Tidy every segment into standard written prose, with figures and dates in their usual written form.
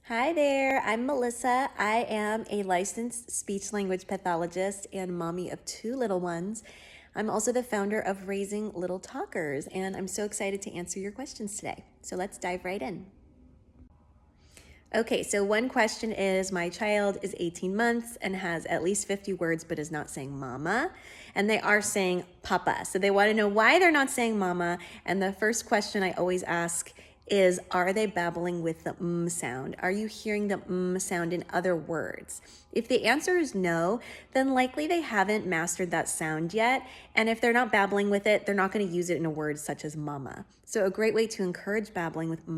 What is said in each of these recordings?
Hi there, I'm Melissa. I am a licensed speech language pathologist and mommy of two little ones. I'm also the founder of Raising Little Talkers, and I'm so excited to answer your questions today. So let's dive right in. Okay, so one question is, my child is 18 months and has at least 50 words but is not saying mama, and they are saying papa. So they want to know why they're not saying mama, and the first question I always ask is, are they babbling with the sound? Are you hearing the sound in other words? If the answer is no, then likely they haven't mastered that sound yet, and if they're not babbling with it, they're not going to use it in a word such as mama. So a great way to encourage babbling with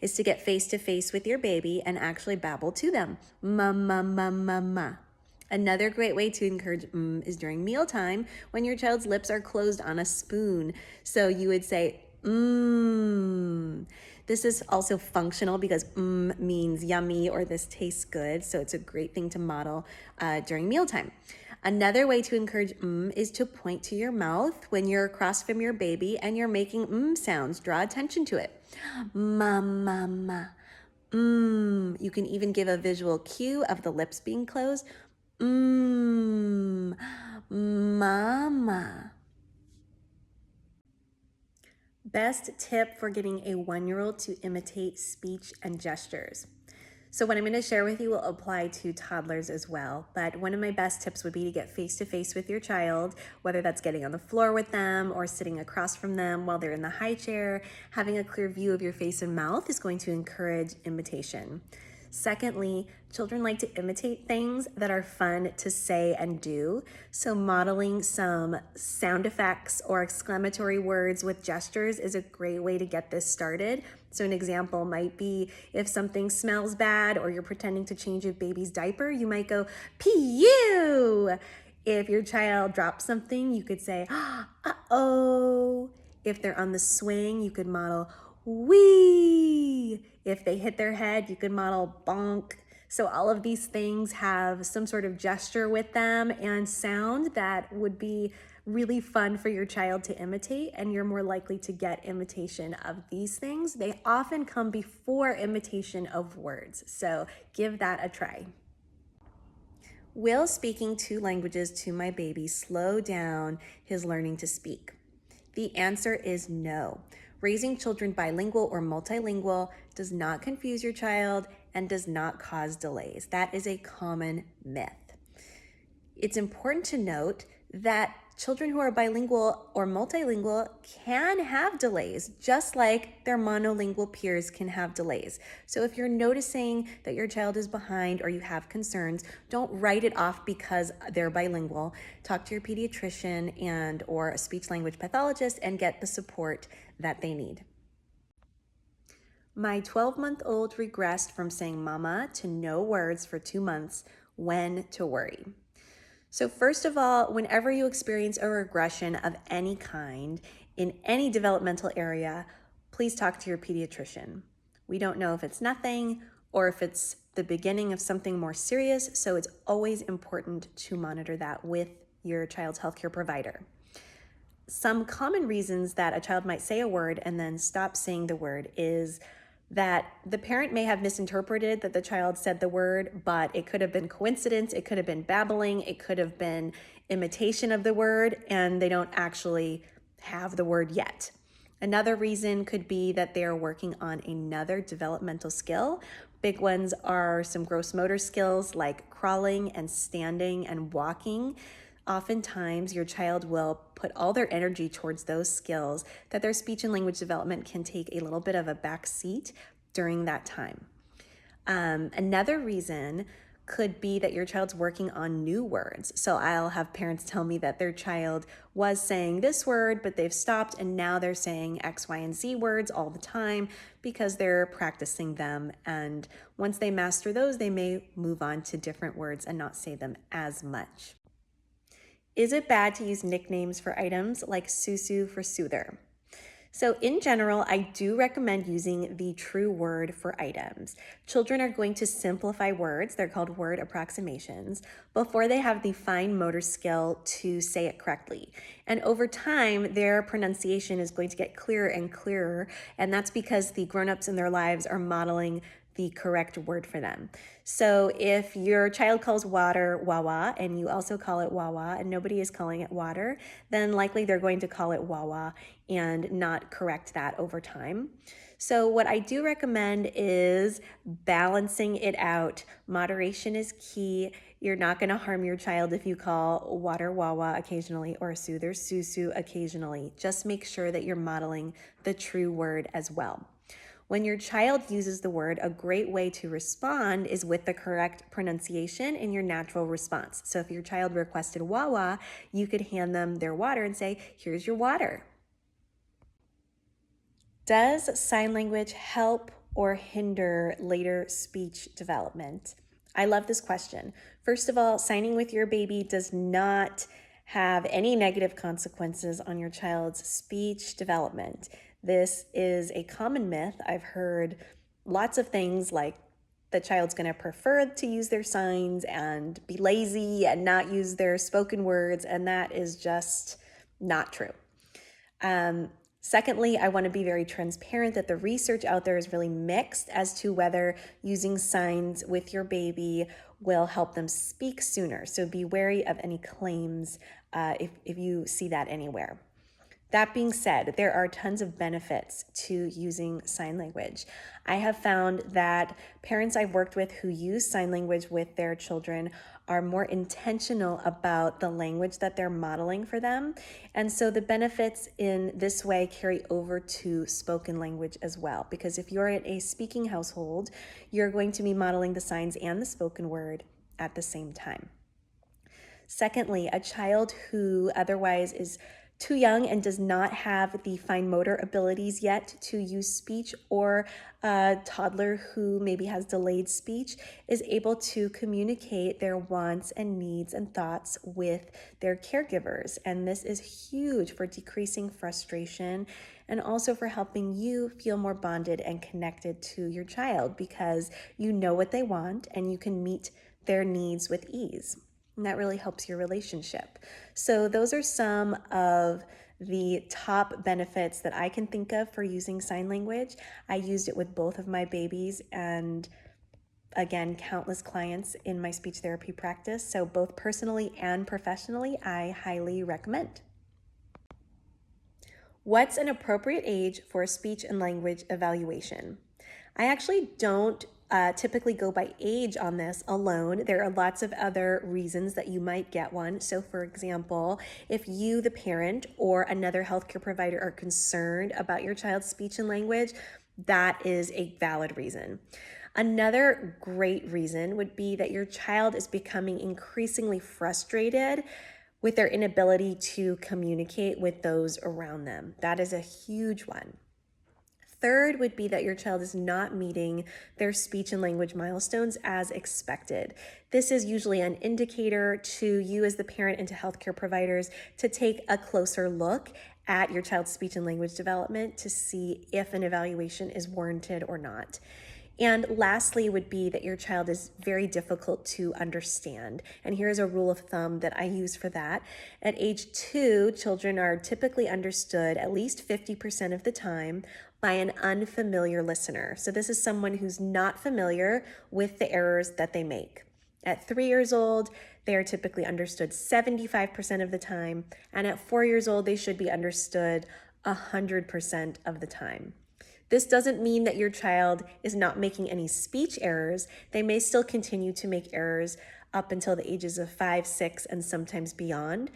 is to get face to face with your baby and actually babble to them. Ma, ma, ma, ma, ma. Another great way to encourage is during mealtime when your child's lips are closed on a spoon. So you would say, This is also functional because means yummy or this tastes good. So it's a great thing to model during mealtime. Another way to encourage is to point to your mouth when you're across from your baby and you're making sounds. Draw attention to it. Ma, ma, ma. You can even give a visual cue of the lips being closed. Mama. Best tip for getting a 1-year-old to imitate speech and gestures. So what I'm going to share with you will apply to toddlers as well, but one of my best tips would be to get face to face with your child, whether that's getting on the floor with them or sitting across from them while they're in the high chair. Having a clear view of your face and mouth is going to encourage imitation. Secondly, children like to imitate things that are fun to say and do. So modeling some sound effects or exclamatory words with gestures is a great way to get this started. So an example might be if something smells bad or you're pretending to change a baby's diaper, you might go, P-U! If your child drops something, you could say, uh-oh. If they're on the swing, you could model, wee. If they hit their head, you could model bonk. So all of these things have some sort of gesture with them and sound that would be really fun for your child to imitate, and you're more likely to get imitation of these things. They often come before imitation of words, so give that a try. Will speaking 2 languages to my baby slow down his learning to speak? The answer is no. Raising children bilingual or multilingual does not confuse your child and does not cause delays. That is a common myth. It's important to note that children who are bilingual or multilingual can have delays, just like their monolingual peers can have delays. So if you're noticing that your child is behind or you have concerns, don't write it off because they're bilingual. Talk to your pediatrician and or a speech language pathologist and get the support that they need. My 12-month-old regressed from saying mama to no words for 2 months. When to worry? So first of all, whenever you experience a regression of any kind in any developmental area, please talk to your pediatrician. We don't know if it's nothing or if it's the beginning of something more serious, so it's always important to monitor that with your child's healthcare provider. Some common reasons that a child might say a word and then stop saying the word is that the parent may have misinterpreted that the child said the word, but it could have been coincidence, it could have been babbling, it could have been imitation of the word, and they don't actually have the word yet. Another reason could be that they are working on another developmental skill. Big ones are some gross motor skills like crawling and standing and walking. Oftentimes, your child will put all their energy towards those skills that their speech and language development can take a little bit of a back seat during that time. Another reason could be that your child's working on new words. So I'll have parents tell me that their child was saying this word, but they've stopped and now they're saying X, Y, and Z words all the time because they're practicing them. And once they master those, they may move on to different words and not say them as much. Is it bad to use nicknames for items like susu for soother? So in general, I do recommend using the true word for items. Children are going to simplify words, they're called word approximations, before they have the fine motor skill to say it correctly. And over time, their pronunciation is going to get clearer and clearer, and that's because the grown-ups in their lives are modeling the correct word for them. So if your child calls water wawa and you also call it wawa and nobody is calling it water, then likely they're going to call it wawa and not correct that over time. So what I do recommend is balancing it out. Moderation is key. You're not going to harm your child if you call water wawa occasionally or soother susu occasionally. Just make sure that you're modeling the true word as well. When your child uses the word, a great way to respond is with the correct pronunciation in your natural response. So if your child requested wawa, you could hand them their water and say, "Here's your water." Does sign language help or hinder later speech development? I love this question. First of all, signing with your baby does not have any negative consequences on your child's speech development. This is a common myth. I've heard lots of things like the child's going to prefer to use their signs and be lazy and not use their spoken words, and that is just not true. Secondly, I want to be very transparent that the research out there is really mixed as to whether using signs with your baby will help them speak sooner. So be wary of any claims if you see that anywhere. That being said, there are tons of benefits to using sign language. I have found that parents I've worked with who use sign language with their children are more intentional about the language that they're modeling for them. And so the benefits in this way carry over to spoken language as well. Because if you're in a speaking household, you're going to be modeling the signs and the spoken word at the same time. Secondly, a child who otherwise is too young and does not have the fine motor abilities yet to use speech, or a toddler who maybe has delayed speech, is able to communicate their wants and needs and thoughts with their caregivers. And this is huge for decreasing frustration and also for helping you feel more bonded and connected to your child, because you know what they want and you can meet their needs with ease. And that really helps your relationship. So those are some of the top benefits that I can think of for using sign language. I used it with both of my babies and, again, countless clients in my speech therapy practice. So both personally and professionally, I highly recommend. What's an appropriate age for a speech and language evaluation? I actually don't typically go by age on this alone. There are lots of other reasons that you might get one. So for example, if you, the parent, or another healthcare provider are concerned about your child's speech and language, that is a valid reason. Another great reason would be that your child is becoming increasingly frustrated with their inability to communicate with those around them. That is a huge one. Third would be that your child is not meeting their speech and language milestones as expected. This is usually an indicator to you as the parent and to healthcare providers to take a closer look at your child's speech and language development to see if an evaluation is warranted or not. And lastly would be that your child is very difficult to understand. And here's a rule of thumb that I use for that. At age 2, children are typically understood at least 50% of the time by an unfamiliar listener. So this is someone who's not familiar with the errors that they make. At 3 years old, they are typically understood 75% of the time. And at 4 years old, they should be understood 100% of the time. This doesn't mean that your child is not making any speech errors. They may still continue to make errors up until the ages of 5, 6, and sometimes beyond.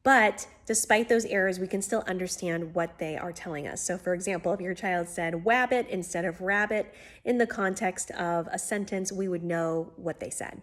But despite those errors, we can still understand what they are telling us. So for example, if your child said wabbit instead of rabbit in the context of a sentence, we would know what they said.